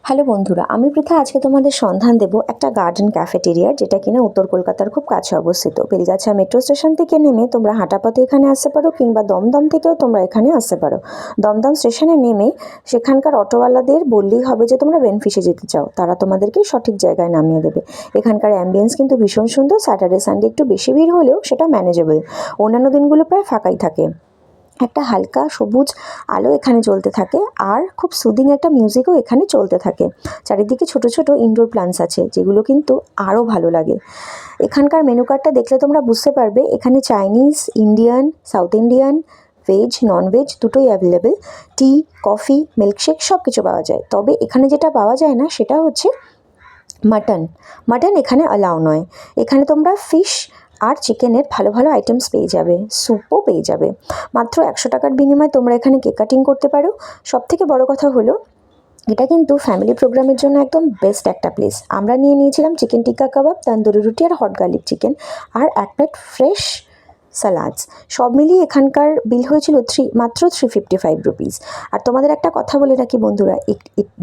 Hello বন্ধুরা, আমি পৃথা। আজকে তোমাদের সন্ধান দেব একটা গার্ডেন ক্যাফেটেরিয়ার, যেটা কিনা উত্তর কলকাতার খুব কাছে অবস্থিত। বেলগাছিয়া মেট্রো স্টেশন থেকে নেমে তোমরা হাঁটাপথে এখানে আসতে পারো, কিংবা দমদম থেকেও তোমরা এখানে আসতে পারো। দমদম স্টেশনে নেমে সেখানকার অটোওয়ালাদের বললেই হবে যে তোমরা বেনফিশে যেতে চাও, তারা তোমাদেরকে সঠিক জায়গায় নামিয়ে দেবে। এখানকার অ্যাম্বিয়েন্স কিন্তু ভীষণ সুন্দর। স্যাটারডে সানডে একটু বেশি ভিড় হলেও সেটা ম্যানেজেবল, অন্যান্য দিনগুলো প্রায় ফাঁকাই থাকে। একটা হালকা সবুজ আলো এখানে জ্বলতে থাকে, আর খুব সুদিং একটা মিউজিকও এখানে চলতে থাকে। চারিদিকে ছোট ছোট ইনডোর প্ল্যান্টস আছে, যেগুলো কিন্তু আরও ভালো লাগে। এখানকার মেনু কার্ডটা দেখলে তোমরা বুঝতে পারবে এখানে Chinese, Indian, south Indian, veg, non veg দুটোই অ্যাভেলেবেল। টি, কফি, মিল্কশেক সব কিছু পাওয়া যায়। তবে এখানে যেটা পাওয়া যায় না সেটা হচ্ছে মাটন। মাটন এখানে অ্যালাউ নয়। এখানে তোমরা ফিশ আর চিকেনের ভালো ভালো আইটেমস পেয়ে যাবে, স্যুপও পেয়ে যাবে। মাত্র 100 টাকার বিনিময়ে তোমরা এখানে কেক কাটিং করতে পারো। সবথেকে বড় কথা হলো, এটা কিন্তু ফ্যামিলি প্রোগ্রামের জন্য একদম বেস্ট একটা প্লেস। আমরা নিয়ে নিয়েছিলাম চিকেন টিক্কা কাবাব, তন্দুরি রুটি আর হট গার্লিক চিকেন, আর এক প্লেট ফ্রেশ স্যালাডস। সব মিলিয়ে এখানকার বিল হয়েছিল মাত্র 355 রুপিস। আর তোমাদের একটা কথা বলে রাখি বন্ধুরা,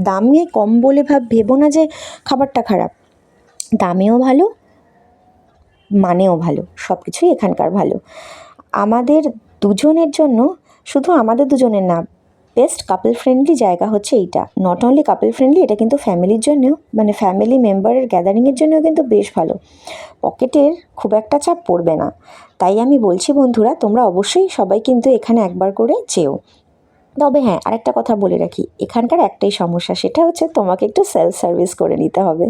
দামে কম বলে ভেবো না যে খাবারটা খারাপ। দামেও ভালো, মানেও ভালো, সব কিছুই এখানকার ভালো। আমাদের দুজনের জন্য, শুধু আমাদের দুজনের না, বেস্ট কাপল ফ্রেন্ডলি জায়গা হচ্ছে এইটা। নট অনলি কাপল ফ্রেন্ডলি, এটা কিন্তু ফ্যামিলির জন্যও, মানে ফ্যামিলি মেম্বারের গ্যাদারিংয়ের জন্যও কিন্তু বেশ ভালো। পকেটের খুব একটা চাপ পড়বে না। তাই আমি বলছি বন্ধুরা, তোমরা অবশ্যই সবাই কিন্তু এখানে একবার করে যেও। তবে হ্যাঁ, আরেকটা কথা বলে রাখি, এখানকার একটাই সমস্যা, সেটা হচ্ছে তোমাকে একটু সেলফ সার্ভিস করে নিতে হবে।